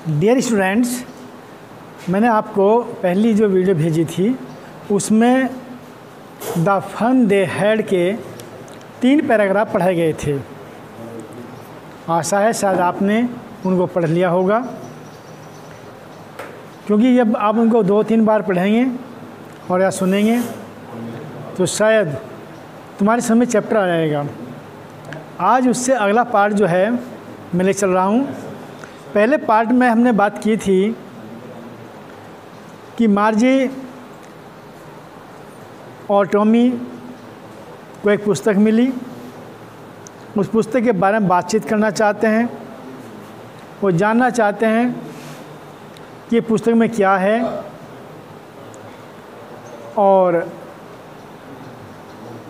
Dear students, मैंने आपको पहली जो वीडियो भेजी थी उसमें द फन दे हैड के 3 पैराग्राफ पढ़ाए गए थे। आशा है शायद आपने उनको पढ़ लिया होगा, क्योंकि जब आप उनको 2-3 बार पढ़ेंगे और या सुनेंगे तो शायद तुम्हारे समझ में चैप्टर आ जाएगा। आज उससे अगला पार्ट जो है मैं ले चल रहा हूँ। पहले पार्ट में हमने बात की थी कि मार्जी और टॉमी को एक पुस्तक मिली, उस पुस्तक के बारे में बातचीत करना चाहते हैं। वो जानना चाहते हैं कि पुस्तक में क्या है और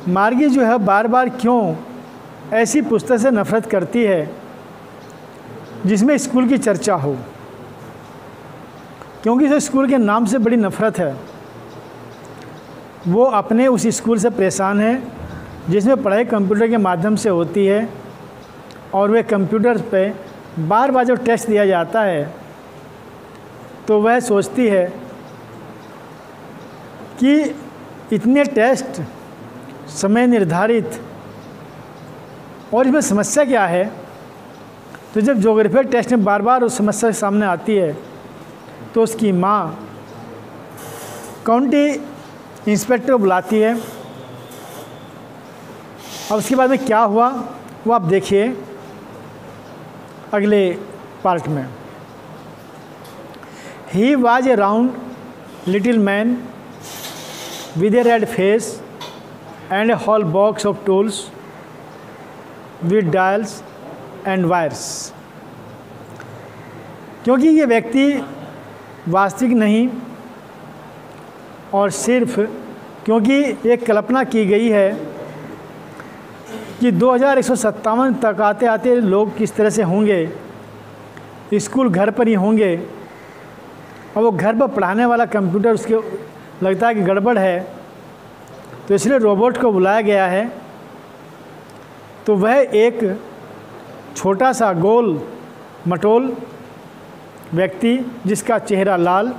मार्गी जो है बार बार क्यों ऐसी पुस्तक से नफ़रत करती है जिसमें स्कूल की चर्चा हो, क्योंकि इस स्कूल के नाम से बड़ी नफ़रत है। वो अपने उस स्कूल से परेशान है जिसमें पढ़ाई कंप्यूटर के माध्यम से होती है और वे कंप्यूटर पे बार बार जब टेस्ट दिया जाता है तो वह सोचती है कि इतने टेस्ट समय निर्धारित और इसमें समस्या क्या है। तो जब ज्योग्राफी टेस्ट में बार बार उस समस्या सामने आती है तो उसकी माँ काउंटी इंस्पेक्टर को बुलाती है। अब उसके बाद में क्या हुआ वो आप देखिए अगले पार्ट में। He was a round little man with a red face and a whole box of tools with dials and wires. क्योंकि ये व्यक्ति वास्तविक नहीं और सिर्फ क्योंकि एक कल्पना की गई है कि 2157 तक आते आते लोग किस तरह से होंगे, स्कूल घर पर ही होंगे और वो घर पर पढ़ाने वाला कंप्यूटर उसके लगता है कि गड़बड़ है, तो इसलिए रोबोट को बुलाया गया है। तो वह एक छोटा सा गोल मटोल व्यक्ति जिसका चेहरा लाल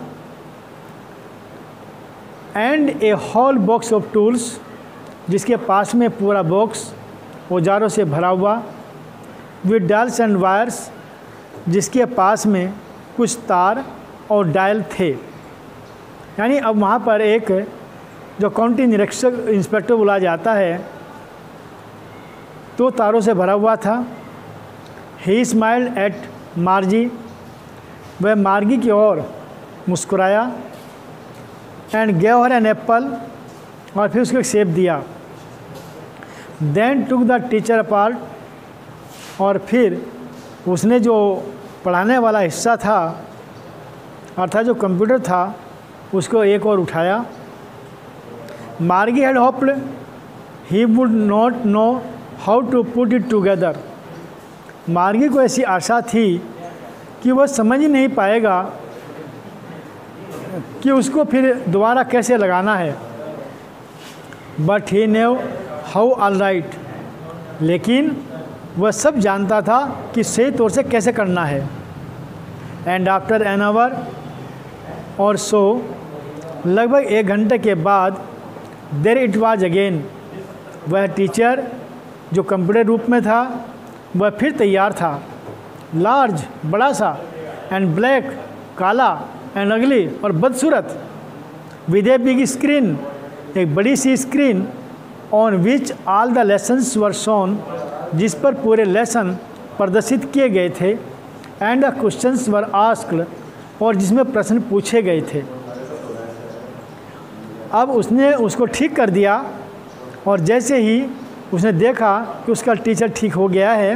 and a whole box of tools, जिसके पास में पूरा बॉक्स औजारों से भरा हुआ, विद डायल्स एंड वायर्स, जिसके पास में कुछ तार और डायल थे। यानी अब वहाँ पर एक जो काउंटी निरीक्षक इंस्पेक्टर बुलाया जाता है तो तारों से भरा हुआ था। ही स्माइल्ड एट मार्जी, वह मार्गी की ओर मुस्कुराया and gave her an apple, और फिर उसको एक सेब दिया। Then took the teacher apart, और फिर उसने जो पढ़ाने वाला हिस्सा था अर्थात जो कंप्यूटर था उसको एक और उठाया। Margie had hoped he would not know how to put it together. Margie को ऐसी आशा थी कि वह समझ ही नहीं पाएगा कि उसको फिर दोबारा कैसे लगाना है। But he knew how all right, लेकिन वह सब जानता था कि सही तौर से कैसे करना है। एंड आफ्टर एन आवर और सो, लगभग 1 घंटे के बाद, देयर इट वाज अगेन, वह टीचर जो कंप्यूटर रूप में था वह फिर तैयार था। लार्ज, बड़ा सा, एंड ब्लैक, काला, एंड अगली, और बदसूरत, विद ए बिग स्क्रीन, एक बड़ी सी screen, on which all the lessons were shown, जिस पर पूरे लेसन प्रदर्शित किए गए थे, and the questions were asked, और जिसमें प्रश्न पूछे गए थे। अब उसने उसको ठीक कर दिया और जैसे ही उसने देखा कि उसका टीचर ठीक हो गया है,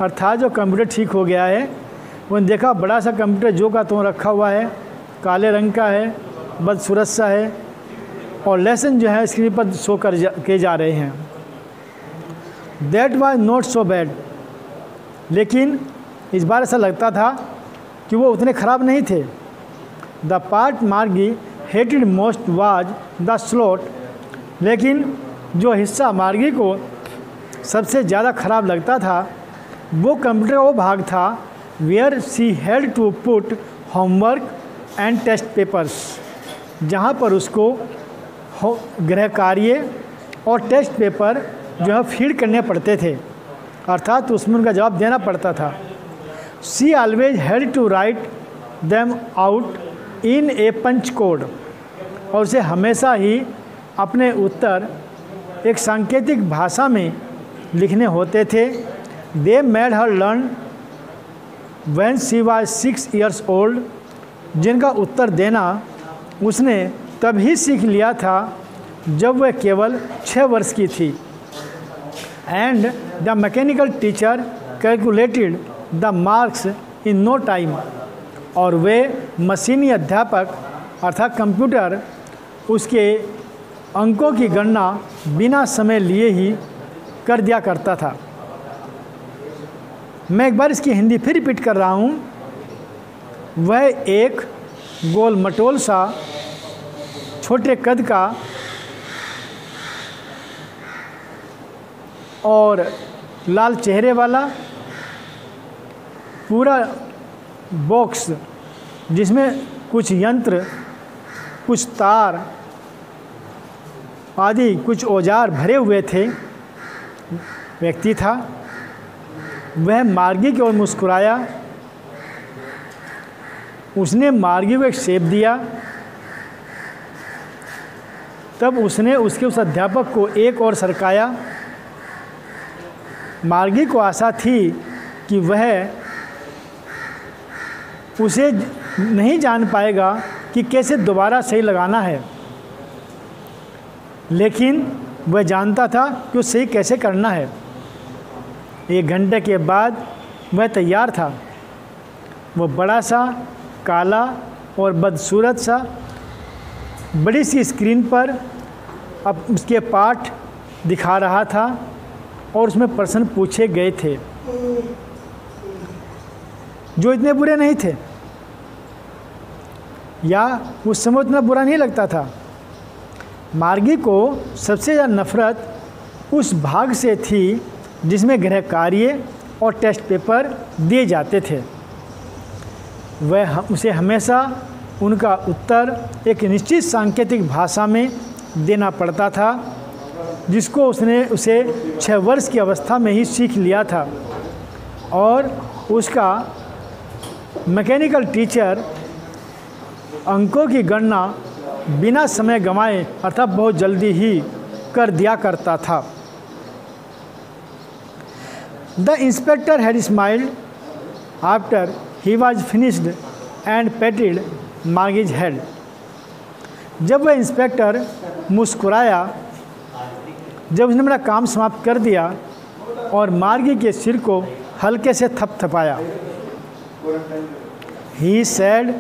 अर्थात जो कंप्यूटर ठीक हो गया है, उन्होंने देखा बड़ा सा कंप्यूटर जो का तो रखा हुआ है, काले रंग का है, बदसूरत सा है, और लेसन जो है स्क्रीन पर शो किए जा रहे हैं। That was not so bad, लेकिन इस बार ऐसा लगता था कि वो उतने ख़राब नहीं थे। द पार्ट मार्गी hated most was the slot, लेकिन जो हिस्सा मार्गी को सबसे ज़्यादा ख़राब लगता था वो कंप्यूटर का वो भाग था where she had to put homework and test papers, जहाँ पर उसको गृह कार्य और टेस्ट पेपर जो है फीड करने पड़ते थे, अर्थात उसमें उनका जवाब देना पड़ता था। She always had to write them out in a punch code, और उसे हमेशा ही अपने उत्तर एक सांकेतिक भाषा में लिखने होते थे। They made her learn when she was 6 years old, जिनका उत्तर देना उसने तभी सीख लिया था जब वह केवल 6 वर्ष की थी। And the mechanical teacher calculated the marks in no time, और वे मशीनी अध्यापक अर्थात कंप्यूटर उसके अंकों की गणना बिना समय लिए ही कर दिया करता था। मैं एक बार इसकी हिंदी फिर रिपीट कर रहा हूँ। वह एक गोल मटोल सा छोटे कद का और लाल चेहरे वाला पूरा बॉक्स, जिसमें कुछ यंत्र, कुछ तार आदि कुछ औजार भरे हुए थे, व्यक्ति था। वह मार्गी की ओर मुस्कुराया। उसने मार्गी को एक सेब दिया। तब उसने उसके उस अध्यापक को एक और सरकाया। मार्गी को आशा थी कि वह उसे नहीं जान पाएगा कि कैसे दोबारा सही लगाना है, लेकिन वह जानता था कि उसे सही कैसे करना है। 1 घंटे के बाद वह तैयार था। वह बड़ा सा, काला और बदसूरत सा बड़ी सी स्क्रीन पर अब उसके पाठ दिखा रहा था और उसमें प्रश्न पूछे गए थे जो इतने बुरे नहीं थे, या उस समय उतना बुरा नहीं लगता था। मार्गी को सबसे ज़्यादा नफ़रत उस भाग से थी जिसमें गृह कार्य और टेस्ट पेपर दिए जाते थे। वह उसे हमेशा उनका उत्तर एक निश्चित सांकेतिक भाषा में देना पड़ता था, जिसको उसे 6 वर्ष की अवस्था में ही सीख लिया था। और उसका मैकेनिकल टीचर अंकों की गणना बिना समय गंवाए अर्थात बहुत जल्दी ही कर दिया करता था। The inspector had smiled after he was finished and patted Margie's head. जब वह इंस्पेक्टर मुस्कुराया जब उसने मेरा काम समाप्त कर दिया और मार्गी के सिर को हल्के से थपथपाया। He said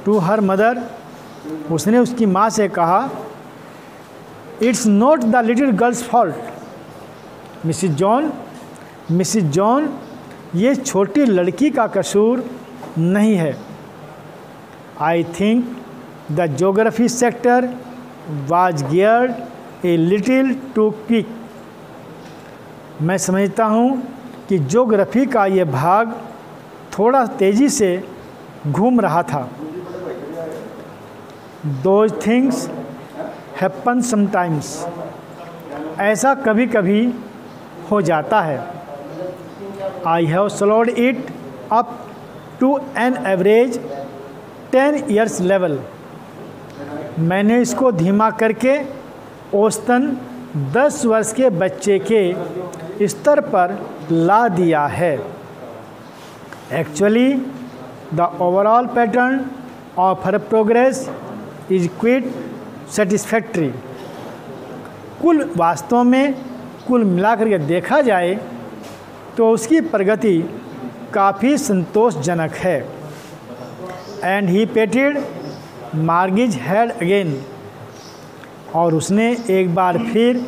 to her mother, उसने उसकी माँ से कहा, it's not the little girl's fault Mrs Jones, ये छोटी लड़की का कसूर नहीं है। I think the geography sector was geared a little too quick. मैं समझता हूँ कि ज्योग्राफी का ये भाग थोड़ा तेज़ी से घूम रहा था। Those things happen sometimes, ऐसा कभी कभी हो जाता है। I have slowed it up to an average 10 years level, मैंने इसको धीमा करके औसतन 10 वर्ष के बच्चे के स्तर पर ला दिया है। Actually, the overall pattern of her progress is quite satisfactory. कुल वास्तव में कुल मिलाकर के देखा जाए तो उसकी प्रगति काफ़ी संतोषजनक है। And he पेटेड Margie's head again, और उसने एक बार फिर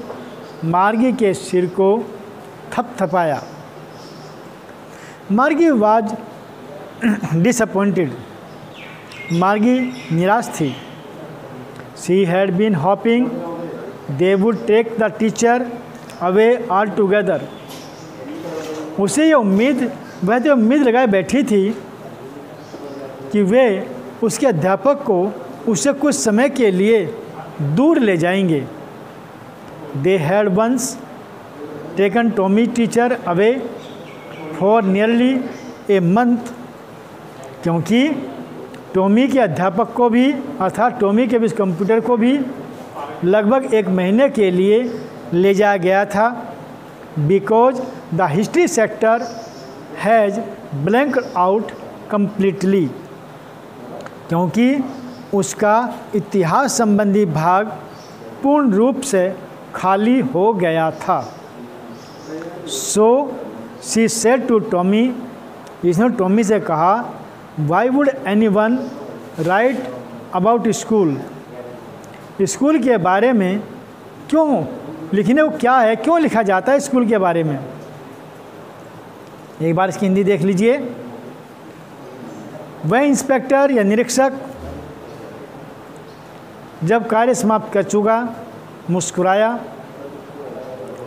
मार्गी के सिर को थपथपाया। मार्गी वाज डिसअपॉइंटेड, मार्गी निराश थी। She had been hoping they would take the teacher away altogether. उसे ये उम्मीद वह तो उम्मीद लगाए बैठी थी कि वे उसके अध्यापक को उससे कुछ समय के लिए दूर ले जाएंगे। They had once taken Tommy teacher away for nearly a month, क्योंकि टॉमी के अध्यापक को भी अर्थात टॉमी के इस कंप्यूटर को भी लगभग 1 महीने के लिए ले जाया गया था। Because the history sector has blanked out completely, क्योंकि उसका इतिहास संबंधी भाग पूर्ण रूप से खाली हो गया था। So she said to Tommy, इसने टॉमी से कहा, why would anyone write about school, school के बारे में क्यों लिखने को क्या है, क्यों लिखा जाता है स्कूल के बारे में। एक बार इसकी हिंदी देख लीजिए। वह इंस्पेक्टर या निरीक्षक जब कार्य समाप्त कर चुका मुस्कुराया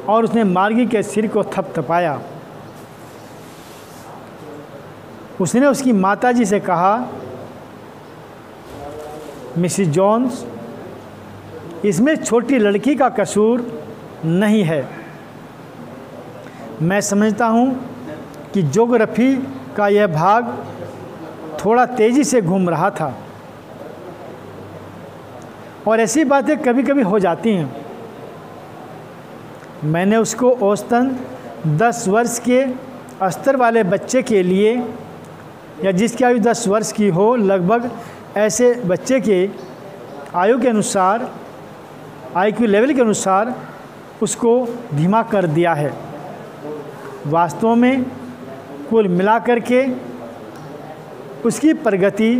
और उसने मार्गी के सिर को थपथपाया। उसने उसकी माताजी से कहा, मिसिस जॉन्स, इसमें छोटी लड़की का कसूर नहीं है। मैं समझता हूँ कि ज्योग्राफी का यह भाग थोड़ा तेज़ी से घूम रहा था और ऐसी बातें कभी कभी हो जाती हैं। मैंने उसको औसतन 10 वर्ष के स्तर वाले बच्चे के लिए या जिसकी आयु 10 वर्ष की हो, लगभग ऐसे बच्चे के आयु के अनुसार IQ लेवल के अनुसार उसको धीमा कर दिया है। वास्तव में कुल मिलाकर के उसकी प्रगति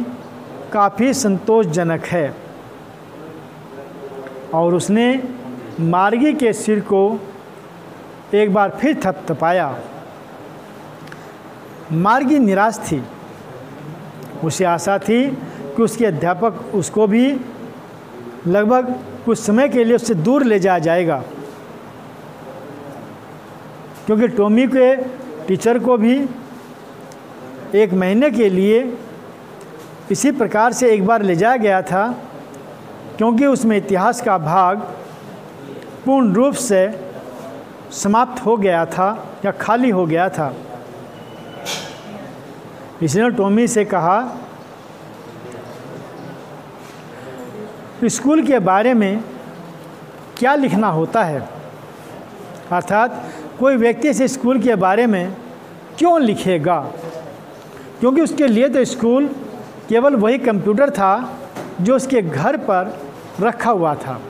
काफ़ी संतोषजनक है। और उसने मार्गी के सिर को एक बार फिर थपथपाया। मार्गी निराश थी। उसे आशा थी कि उसके अध्यापक उसको भी लगभग कुछ समय के लिए उससे दूर ले जाया जाएगा, क्योंकि टॉमी के टीचर को भी 1 महीने के लिए इसी प्रकार से एक बार ले जाया गया था, क्योंकि उसमें इतिहास का भाग पूर्ण रूप से समाप्त हो गया था या खाली हो गया था। इसने टॉमी से कहा, स्कूल के बारे में क्या लिखना होता है, अर्थात कोई व्यक्ति इस स्कूल के बारे में क्यों लिखेगा, क्योंकि उसके लिए तो स्कूल केवल वही कंप्यूटर था जो उसके घर पर रखा हुआ था।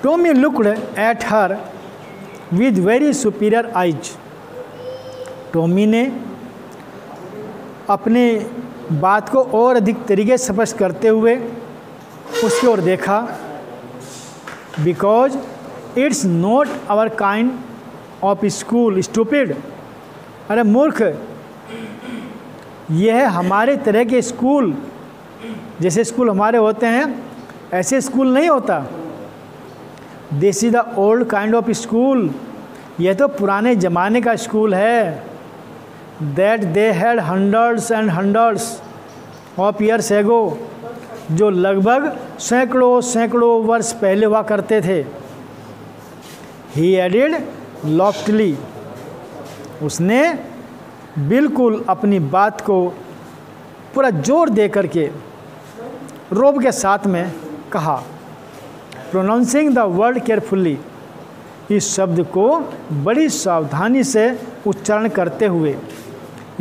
Tommy looked at her with very superior eyes. Tommy ने अपने बात को और अधिक तरीके से स्पष्ट करते हुए उसकी ओर देखा। Because it's not our kind of school stupid, अरे मूर्ख, यह है हमारे तरह के स्कूल, जैसे स्कूल हमारे होते हैं ऐसे स्कूल नहीं होता। This is the old kind of school, यह तो पुराने ज़माने का स्कूल है। That they had hundreds and hundreds of years ago, जो लगभग सैकड़ों वर्ष पहले हुआ करते थे। ही एडेड लॉफ्टली, उसने बिल्कुल अपनी बात को पूरा जोर दे करके रोब के साथ में कहा, प्रोनाउंसिंग द वर्ड केयरफुली, इस शब्द को बड़ी सावधानी से उच्चारण करते हुए,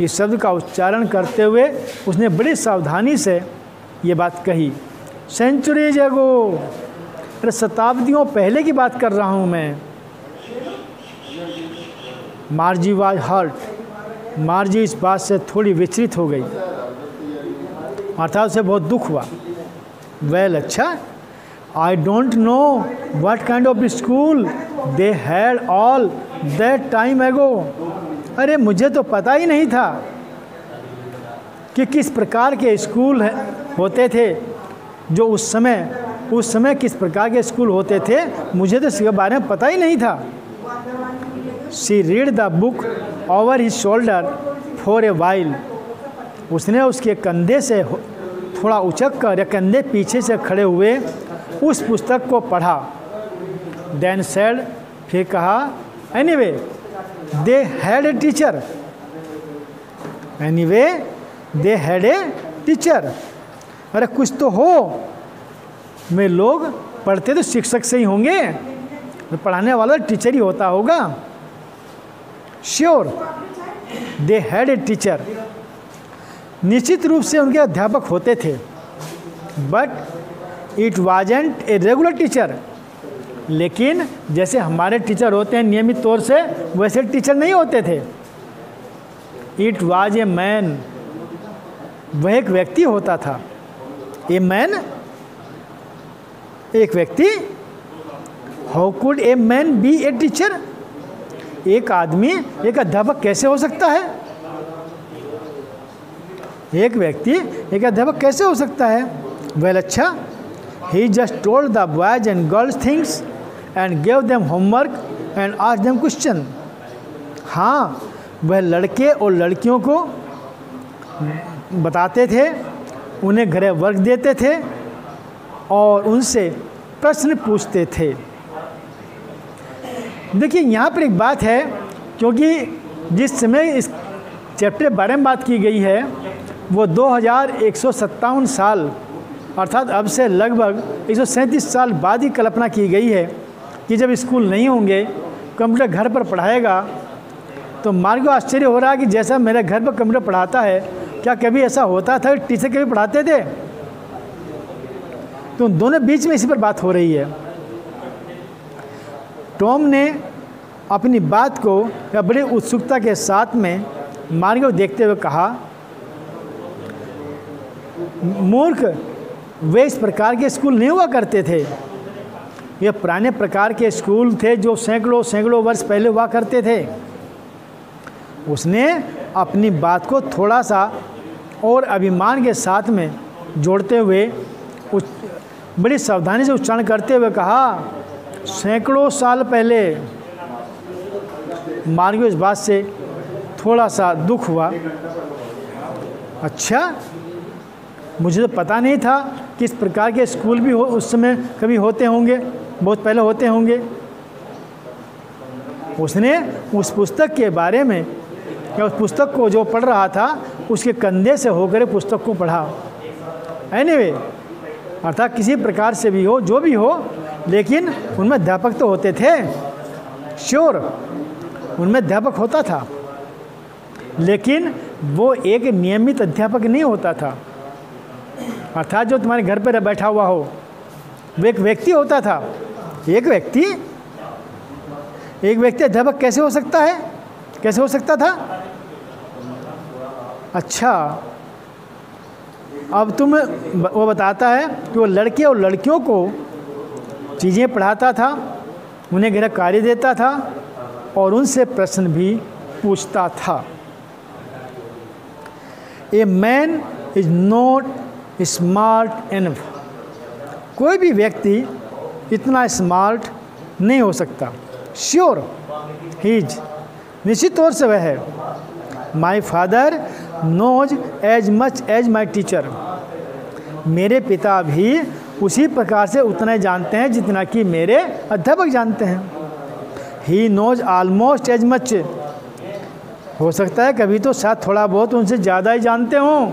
इस शब्द का उच्चारण करते हुए उसने बड़ी सावधानी से ये बात कही। सेंचुरीज एगो, अरे शताब्दियों पहले की बात कर रहा हूँ मैं। मार्जी वाज हर्ट, मार्जी इस बात से थोड़ी विचलित हो गई, अर्थात उसे बहुत दुख हुआ। वेल, अच्छा, I don't know what kind of school they had all that time एगो, अरे मुझे तो पता ही नहीं था कि किस प्रकार के स्कूल होते थे जो उस समय किस प्रकार के स्कूल होते थे, मुझे तो इसके बारे में पता ही नहीं था। She read the book over his shoulder for a while. उसने उसके कंधे से थोड़ा उचक कर या कंधे पीछे से खड़े हुए उस पुस्तक को पढ़ा। देन सेड, फिर कहा, anyway they had a teacher. Anyway they had a teacher. अरे कुछ तो हो, में लोग पढ़ते तो शिक्षक से ही होंगे, तो पढ़ाने वाला टीचर ही होता होगा। Sure they had a teacher. निश्चित रूप से उनके अध्यापक होते थे, but it wasn't a regular teacher. लेकिन जैसे हमारे टीचर होते हैं नियमित तौर से, वैसे टीचर नहीं होते थे। It was a man. वह एक व्यक्ति होता था। ए मैन, एक व्यक्ति। How could a man B a teacher. एक आदमी एक अध्यापक कैसे हो सकता है। एक व्यक्ति एक अध्यापक कैसे हो सकता है। वेल अच्छा, he just told the boys and girls things and gave them homework and asked them question. हाँ, वह लड़के और लड़कियों को बताते थे, उन्हें घरे वर्क देते थे और उनसे प्रश्न पूछते थे। देखिए यहाँ पर एक बात है, क्योंकि जिस समय इस चैप्टर के बारे में बात की गई है वो 2157 साल अर्थात अब से लगभग 137 साल बाद ही कल्पना की गई है कि जब स्कूल नहीं होंगे, कंप्यूटर घर पर पढ़ाएगा। तो मार्ग को आश्चर्य हो रहा है कि जैसा मेरे घर पर कंप्यूटर पढ़ाता है, क्या कभी ऐसा होता था कि टीचर कभी पढ़ाते थे। तो दोनों बीच में इसी पर बात हो रही है। टॉम ने अपनी बात को या बड़ी उत्सुकता के साथ में मार्ग को देखते हुए कहा, मूर्ख, वे इस प्रकार के स्कूल नहीं हुआ करते थे। ये पुराने प्रकार के स्कूल थे जो सैकड़ों वर्ष पहले हुआ करते थे। उसने अपनी बात को थोड़ा सा और अभिमान के साथ में जोड़ते हुए बड़ी सावधानी से उच्चारण करते हुए कहा, सैकड़ों साल पहले। मार्ग इस बात से थोड़ा सा दुख हुआ। अच्छा, मुझे तो पता नहीं था कि इस प्रकार के स्कूल भी उस समय कभी होते होंगे, बहुत पहले होते होंगे। उसने उस पुस्तक के बारे में या उस पुस्तक को जो पढ़ रहा था उसके कंधे से होकर पुस्तक को पढ़ा। एनीवे, अर्थात किसी प्रकार से भी हो, जो भी हो, लेकिन उनमें अध्यापक तो होते थे। श्योर, उनमें अध्यापक होता था, लेकिन वो एक नियमित अध्यापक नहीं होता था। अर्थात जो तुम्हारे घर पर बैठा हुआ हो, वो एक व्यक्ति होता था। एक व्यक्ति अध्यापक कैसे हो सकता है, कैसे हो सकता था। अच्छा, अब वो बताता है कि वो लड़के और लड़कियों को चीज़ें पढ़ाता था, उन्हें गृह कार्य देता था और उनसे प्रश्न भी पूछता था। A man is not smart enough. कोई भी व्यक्ति इतना स्मार्ट नहीं हो सकता। श्योर ही इज, निश्चित तौर से वह है। My father knows as much as my teacher. मेरे पिता भी उसी प्रकार से उतना ही जानते हैं जितना कि मेरे अध्यापक जानते हैं। He knows almost as much. हो सकता है कभी तो शायद थोड़ा बहुत उनसे ज़्यादा ही जानते हों।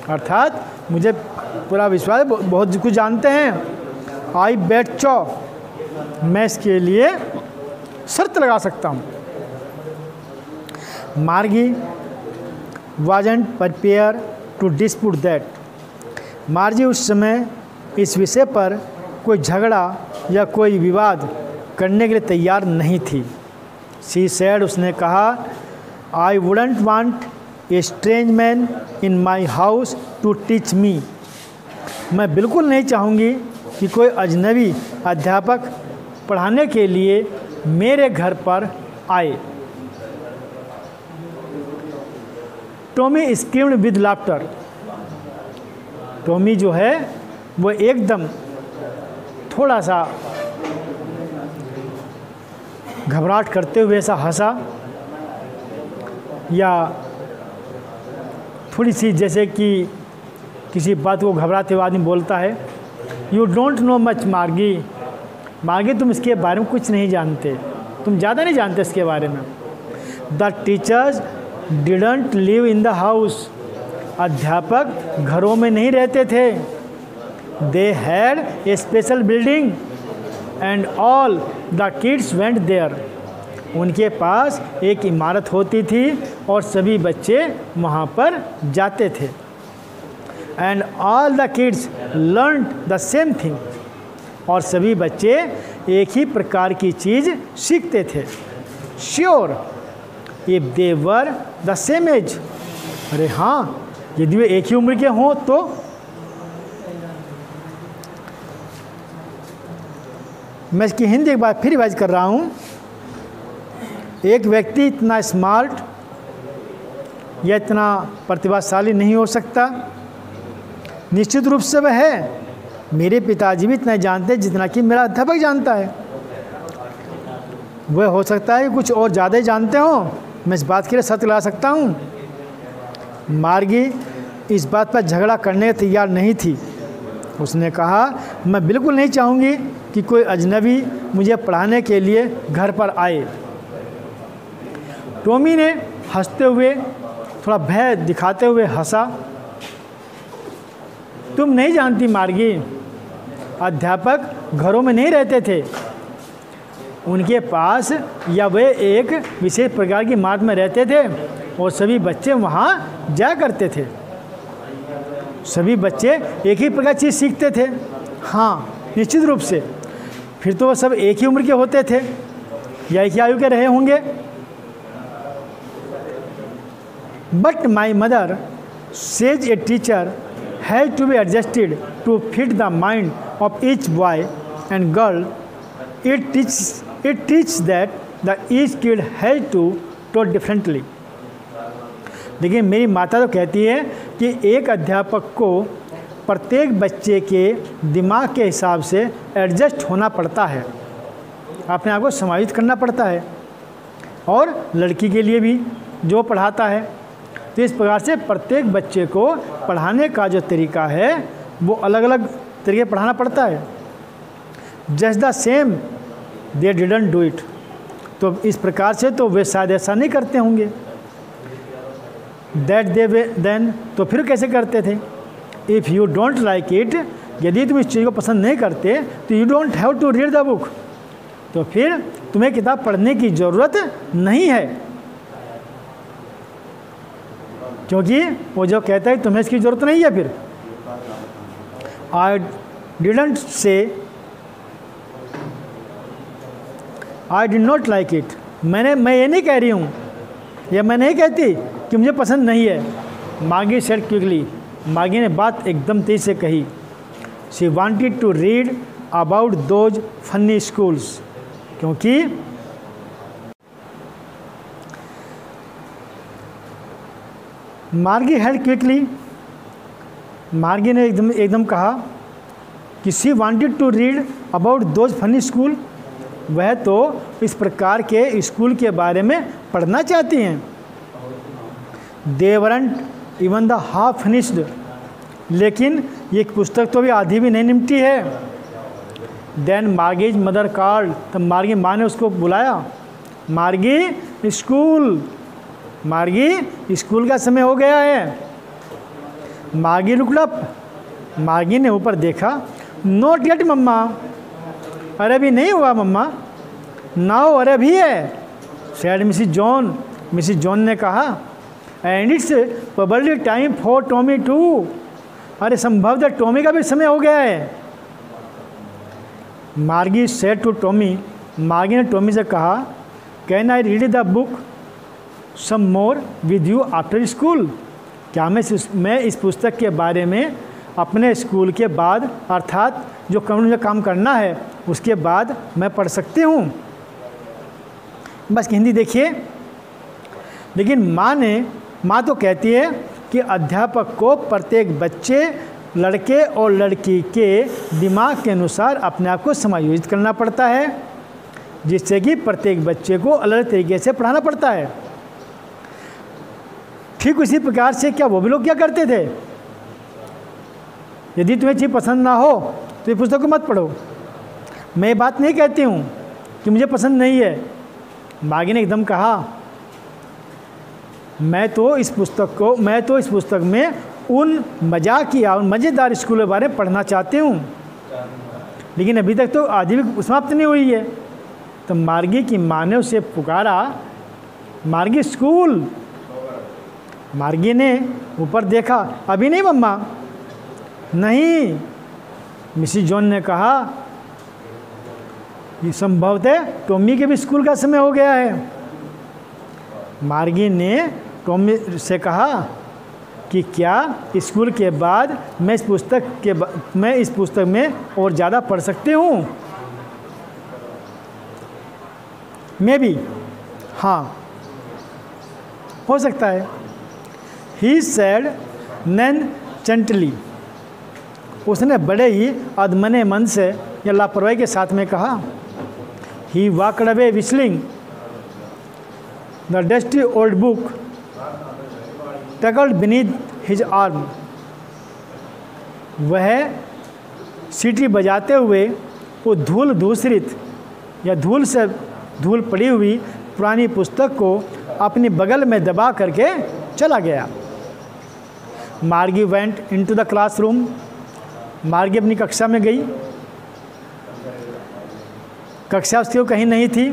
अर्थात मुझे पूरा विश्वास है बहुत कुछ जानते हैं। आई बेट चौ, मैं इसके लिए शर्त लगा सकता हूँ। Margie wasn't prepared to dispute that. Margie उस समय इस विषय पर कोई झगड़ा या कोई विवाद करने के लिए तैयार नहीं थी। शी सेड, उसने कहा, I wouldn't want a strange man in my house to teach me. मैं बिल्कुल नहीं चाहूँगी कि कोई अजनबी अध्यापक पढ़ाने के लिए मेरे घर पर आए। Tommy screamed with laughter. Tommy जो है वो एकदम थोड़ा सा घबराहट करते हुए ऐसा हंसा। या थोड़ी सी जैसे कि किसी बात को घबराते हुए आदमी बोलता है, यू डोंट नो मच मार्गी, मार्गी तुम इसके बारे में कुछ नहीं जानते, तुम ज़्यादा नहीं जानते इसके बारे में। The teachers didn't live in the house, अध्यापक घरों में नहीं रहते थे। They had a special building and all the kids went there, उनके पास एक इमारत होती थी और सभी बच्चे वहाँ पर जाते थे। And all the kids learn the same thing, और सभी बच्चे एक ही प्रकार की चीज़ सीखते थे। Sure if they were the same age, अरे हाँ, यदि वे एक ही उम्र के हों तो। मैं इसकी हिंदी एक बार फिर रिवाइज कर रहा हूँ। एक व्यक्ति इतना स्मार्ट या इतना प्रतिभाशाली नहीं हो सकता, निश्चित रूप से वह है। मेरे पिताजी भी इतना जानते हैं जितना कि मेरा अध्यापक जानता है। वह हो सकता है कि कुछ और ज़्यादा ही जानते हों, मैं इस बात के लिए सत्य ला सकता हूँ। मार्गी इस बात पर झगड़ा करने तैयार नहीं थी। उसने कहा, मैं बिल्कुल नहीं चाहूँगी कि कोई अजनबी मुझे पढ़ाने के लिए घर पर आए। टॉमी ने हंसते हुए, थोड़ा भय दिखाते हुए हंसा। तुम नहीं जानती मार्गी, अध्यापक घरों में नहीं रहते थे, उनके पास या वे एक विशेष प्रकार की इमारत में रहते थे और सभी बच्चे वहाँ जाया करते थे। सभी बच्चे एक ही प्रकार चीज़ सीखते थे। हाँ, निश्चित रूप से फिर तो वो सब एक ही उम्र के होते थे या एक ही आयु के रहे होंगे। But my mother says a teacher has to be adjusted to fit the mind of each boy and girl. It teaches that the each kid has to taught differently. लेकिन मेरी माता तो कहती है कि एक अध्यापक को प्रत्येक बच्चे के दिमाग के हिसाब से एडजस्ट होना पड़ता है, अपने आप को समायोजित करना पड़ता है, और लड़की के लिए भी जो पढ़ाता है। तो इस प्रकार से प्रत्येक बच्चे को पढ़ाने का जो तरीका है वो अलग अलग तरीके पढ़ाना पड़ता है। Just the same they didn't do it, तो इस प्रकार से तो वे शायद ऐसा नहीं करते होंगे। दैट दे वे देन, तो फिर कैसे करते थे। If you don't like it, यदि तुम इस चीज़ को पसंद नहीं करते तो you don't have to read the book, तो फिर तुम्हें किताब पढ़ने की ज़रूरत नहीं है, क्योंकि वो जो कहता है तुम्हें इसकी ज़रूरत नहीं है। फिर I didn't say I did not like it, मैं ये नहीं कह रही हूँ, या मैं नहीं कहती कि मुझे पसंद नहीं है। मार्गी said quickly, मार्गी ने बात एकदम तेज़ से कही। She wanted to read about those funny schools, क्योंकि मार्गी had quickly, मार्गी ने एकदम कहा कि she wanted to read about those funny school, वह तो इस प्रकार के स्कूल के बारे में पढ़ना चाहती हैं। They weren't even the half finished, लेकिन ये पुस्तक तो भी आधी भी नहीं निपटी है। देन मार्गीज मदर कॉल्ड, तब मार्गी माँ ने उसको बुलाया। मार्गी स्कूल, मार्गी स्कूल का समय हो गया है। मार्गी लुक्ड अप, मार्गी ने ऊपर देखा। नॉट येट मम्मा, अरे भी नहीं हुआ मम्मा। नाउ, अरे भी है। Said Mrs John, Mrs John ने कहा। And it's probably time for Tommy to, अरे संभवतः टॉमी का भी समय हो गया है। मार्गी सेड टू टॉमी, मार्गी ने टॉमी से कहा, can I read the book some more with you after school, क्या मैं इस पुस्तक के बारे में अपने स्कूल के बाद, अर्थात जो मुझे काम करना है उसके बाद मैं पढ़ सकती हूँ। बस हिंदी देखिए। लेकिन माँ तो कहती है कि अध्यापक को प्रत्येक बच्चे, लड़के और लड़की के दिमाग के अनुसार अपने आप को समायोजित करना पड़ता है, जिससे कि प्रत्येक बच्चे को अलग तरीके से पढ़ाना पड़ता है। ठीक उसी प्रकार से क्या वो भी लोग क्या करते थे? यदि तुम्हें चीज़ पसंद ना हो तो ये पुस्तक को मत पढ़ो। मैं ये बात नहीं कहती हूँ कि मुझे पसंद नहीं है। मार्गी ने एकदम कहा, मैं तो इस पुस्तक में उन मजाकिया उन मज़ेदार स्कूलों के बारे में पढ़ना चाहती हूँ, लेकिन अभी तक तो आधी भी समाप्त नहीं हुई है। तो मार्गी की माँ ने उसे पुकारा, मार्गी स्कूल। मार्गी ने ऊपर देखा, अभी नहीं मम्मा। नहीं, मिसिस जॉन ने कहा, ये संभवतः टॉमी के भी स्कूल का समय हो गया है। मार्गी ने टॉमी से कहा कि क्या स्कूल के बाद मैं इस पुस्तक में और ज़्यादा पढ़ सकती हूँ? मैं भी, हाँ, हो सकता है। ही सैड नैन चंटली, उसने बड़े ही अधमने मन से या लापरवाही के साथ में कहा। He walked away whistling, the dusty old book tugged beneath his arm. वह सीटी बजाते हुए वो धूल पड़ी हुई पुरानी पुस्तक को अपनी बगल में दबा करके चला गया। मार्गी वेंट इनटू द क्लासरूम, मार्गी अपनी कक्षा में गई। कक्षा उसकी कहीं नहीं थी,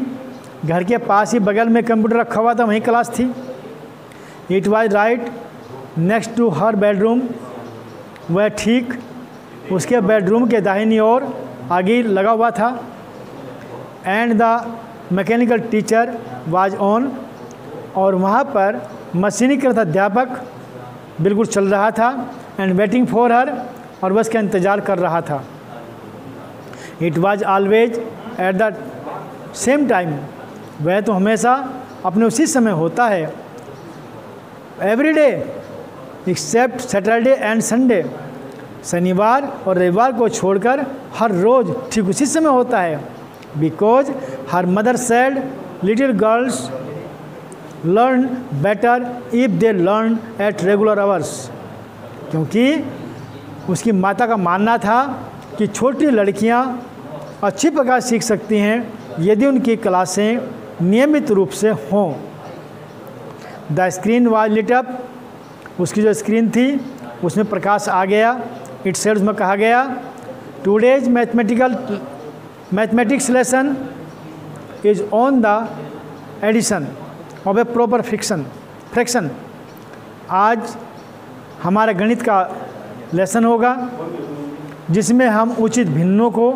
घर के पास ही बगल में कंप्यूटर रखा हुआ था, वहीं क्लास थी। It was right next to her bedroom, वह ठीक उसके बेडरूम के दाहिनी ओर आगे लगा हुआ था। And the mechanical teacher was on, और वहाँ पर मशीनीकृत अध्यापक बिल्कुल चल रहा था। एंड वेटिंग फॉर हर, और वह उसका इंतज़ार कर रहा था। It was always at the same time, वह तो हमेशा अपने उसी समय होता है। Every day except Saturday and Sunday, शनिवार और रविवार को छोड़कर हर रोज़ ठीक उसी समय होता है। Because her mother said little girls learn better if they learn at regular hours, क्योंकि उसकी माता का मानना था कि छोटी लड़कियां अच्छी प्रकार सीख सकती हैं यदि उनकी क्लासें नियमित रूप से हों। The screen was lit up, उसकी जो स्क्रीन थी उसमें प्रकाश आ गया। इट सेड, उसमें कहा गया, today's mathematics lesson is on the addition of a proper fraction. आज हमारा गणित का लेसन होगा जिसमें हम उचित भिन्नों को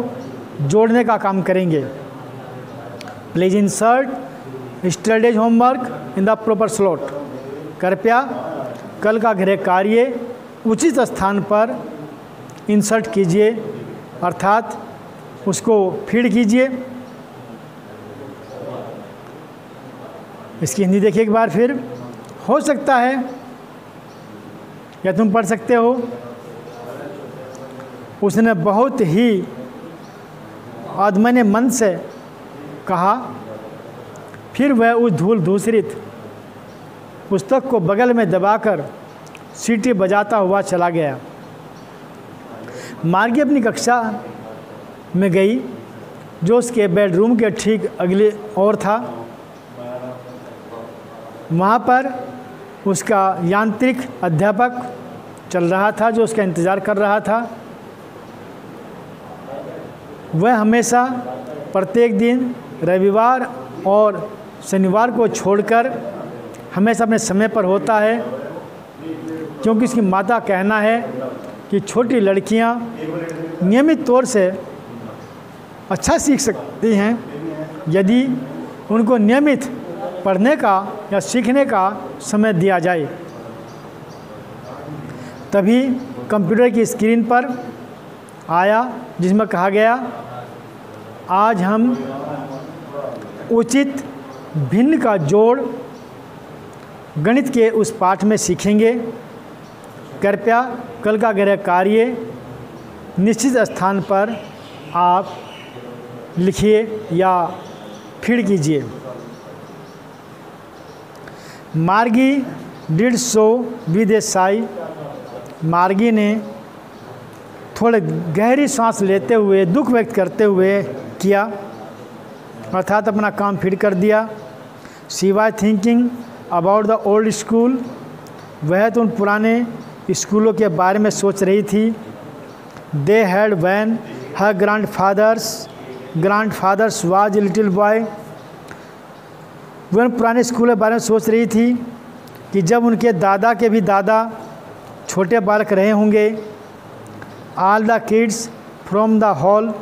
जोड़ने का काम करेंगे। Please insert yesterday's homework in the proper slot, कृपया कल का गृह कार्य उचित स्थान पर इंसर्ट कीजिए, अर्थात उसको फीड कीजिए। इसकी हिंदी देखिए एक बार फिर, हो सकता है या तुम पढ़ सकते हो। उसने बहुत ही आदमने मन से कहा, फिर वह उस धूसरित पुस्तक को बगल में दबाकर सीटी बजाता हुआ चला गया। मार्गी अपनी कक्षा में गई जो उसके बेडरूम के ठीक अगले ओर था। वहाँ पर उसका यांत्रिक अध्यापक चल रहा था जो उसका इंतज़ार कर रहा था। वह हमेशा प्रत्येक दिन रविवार और शनिवार को छोड़कर हमेशा अपने समय पर होता है, क्योंकि उसकी माता का कहना है कि छोटी लड़कियां नियमित तौर से अच्छा सीख सकती हैं यदि उनको नियमित पढ़ने का या सीखने का समय दिया जाए। तभी कंप्यूटर की स्क्रीन पर आया जिसमें कहा गया, आज हम उचित भिन्न का जोड़ गणित के उस पाठ में सीखेंगे। कृपया कल का गृह कार्य निश्चित स्थान पर आप लिखिए या फीड कीजिए। मार्गी डिड सो विद ए साई। मार्गी ने थोड़े गहरी सांस लेते हुए दुख व्यक्त करते हुए किया, अर्थात अपना काम फिर कर दिया। She was thinking about the old school. वह तो उन पुराने स्कूलों के बारे में सोच रही थी। They had when her grandfathers was a little boy. वह पुराने स्कूल के बारे में सोच रही थी कि जब उनके दादा के भी दादा छोटे बालक रहे होंगे। All the kids from the hall.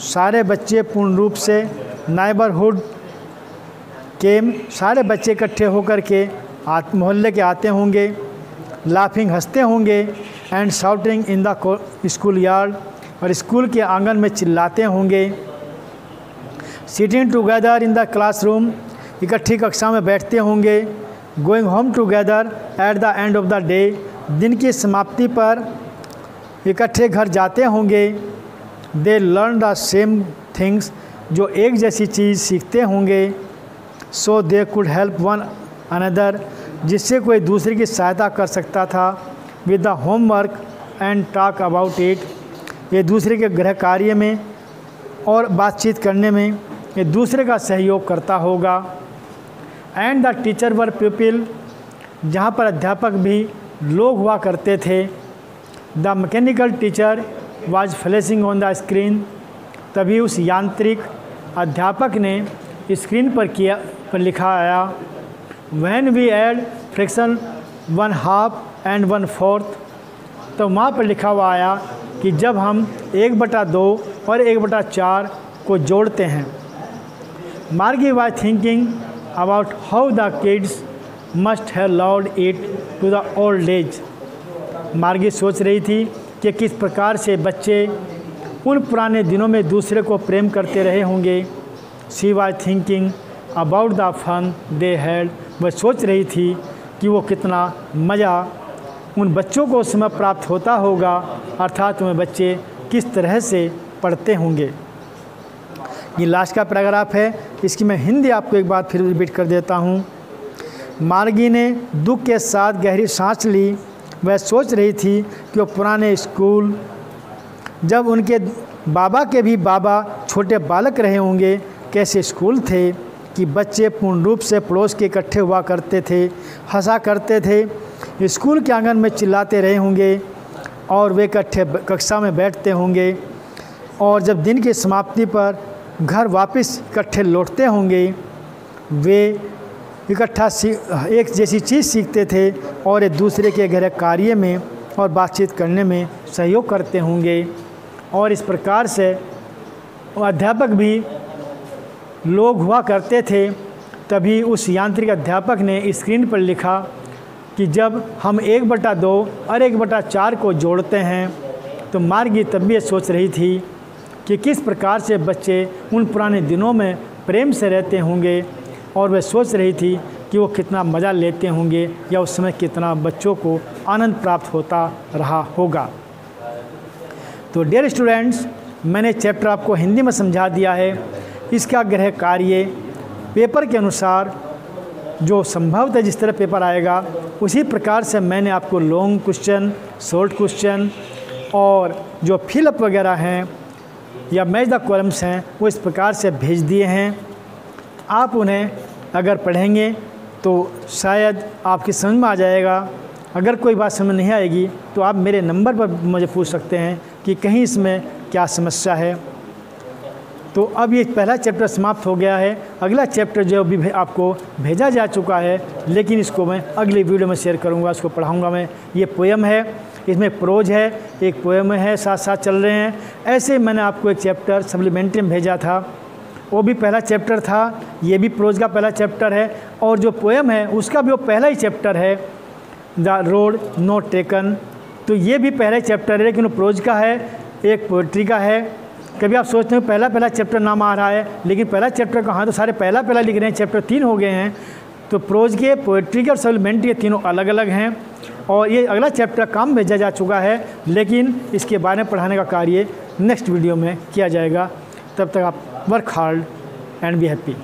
सारे बच्चे पूर्ण रूप से नाइबरहुड के सारे बच्चे इकट्ठे होकर के मोहल्ले के आते होंगे। लाफिंग हंसते होंगे and shouting in the school yard. और स्कूल के आंगन में चिल्लाते होंगे। Sitting together in the classroom. इकट्ठी कक्षा में बैठते होंगे। Going home together at the end of the day. दिन की समाप्ति पर इकट्ठे घर जाते होंगे। They learn the same things. जो एक जैसी चीज़ सीखते होंगे। So they could help one another. जिससे कोई दूसरे की सहायता कर सकता था। With the homework and talk about it. ये दूसरे के गृह कार्य में और बातचीत करने में ये दूसरे का सहयोग करता होगा। And the teacher were people. जहाँ पर अध्यापक भी लोग हुआ करते थे। The mechanical teacher was flashing on the screen. तभी उस यांत्रिक अध्यापक ने स्क्रीन पर लिखा आया। When we add fraction 1/2 and 1/4। तो वहाँ पर लिखा हुआ आया कि जब हम 1/2 और 1/4 को जोड़ते हैं। Margie was thinking about how the kids must have loved it to the old age. मार्गी सोच रही थी कि किस प्रकार से बच्चे उन पुराने दिनों में दूसरे को प्रेम करते रहे होंगे। She was thinking about the fun they had. वह सोच रही थी कि वो कितना मज़ा उन बच्चों को उस समय प्राप्त होता होगा, अर्थात वह बच्चे किस तरह से पढ़ते होंगे। ये लास्ट का पैराग्राफ है। इसकी मैं हिंदी आपको एक बार फिर रिपीट कर देता हूँ। मार्गी ने दुख के साथ गहरी सांस ली। वह सोच रही थी कि वो पुराने स्कूल, जब उनके बाबा के भी बाबा छोटे बालक रहे होंगे, कैसे स्कूल थे कि बच्चे पूर्ण रूप से पड़ोस के इकट्ठे हुआ करते थे, हंसा करते थे, स्कूल के आंगन में चिल्लाते रहे होंगे और वे इकट्ठे कक्षा में बैठते होंगे। और जब दिन की समाप्ति पर घर वापस इकट्ठे लौटते होंगे, वे इकट्ठा एक जैसी चीज़ सीखते थे और एक दूसरे के गृह कार्य में और बातचीत करने में सहयोग करते होंगे। और इस प्रकार से अध्यापक भी लोग हुआ करते थे। तभी उस यांत्रिक अध्यापक ने स्क्रीन पर लिखा कि जब हम 1/2 और 1/4 को जोड़ते हैं। तो मार्गी तब भी सोच रही थी कि किस प्रकार से बच्चे उन पुराने दिनों में प्रेम से रहते होंगे। और वह सोच रही थी कि वो कितना मज़ा लेते होंगे या उस समय कितना बच्चों को आनंद प्राप्त होता रहा होगा। तो डियर स्टूडेंट्स, मैंने चैप्टर आपको हिंदी में समझा दिया है। इसका गृह कार्य पेपर के अनुसार जो संभवतः जिस तरह पेपर आएगा उसी प्रकार से मैंने आपको लॉन्ग क्वेश्चन, शॉर्ट क्वेश्चन और जो फिलअप वगैरह हैं या मैच द कॉलम्स हैं वो इस प्रकार से भेज दिए हैं। आप उन्हें अगर पढ़ेंगे तो शायद आपकी समझ में आ जाएगा। अगर कोई बात समझ नहीं आएगी तो आप मेरे नंबर पर मुझे पूछ सकते हैं कि कहीं इसमें क्या समस्या है। तो अब ये पहला चैप्टर समाप्त हो गया है। अगला चैप्टर जो भी आपको भेजा जा चुका है, लेकिन इसको मैं अगली वीडियो में शेयर करूँगा, उसको पढ़ाऊँगा मैं। ये पोएम है, इसमें प्रोज है, एक पोएम है, साथ साथ चल रहे हैं। ऐसे मैंने आपको एक चैप्टर सप्लीमेंट्री में भेजा था, वो भी पहला चैप्टर था। ये भी प्रोज का पहला चैप्टर है और जो पोएम है उसका भी वो पहला ही चैप्टर है, द रोड नॉट टेकन। तो ये भी पहला चैप्टर है, लेकिन वो प्रोज का है, एक पोइट्री का है। कभी आप सोचते हो पहला चैप्टर नाम आ रहा है, लेकिन पहला चैप्टर कहाँ, तो सारे पहला लिख रहे हैं, चैप्टर 3 हो गए हैं। तो प्रोज के, पोइट्री के और सप्लीमेंट्री के तीनों अलग अलग हैं। और ये अगला चैप्टर काम भेजा जा चुका है, लेकिन इसके बारे में पढ़ाने का कार्य नेक्स्ट वीडियो में किया जाएगा। तब तक आप work hard and be happy.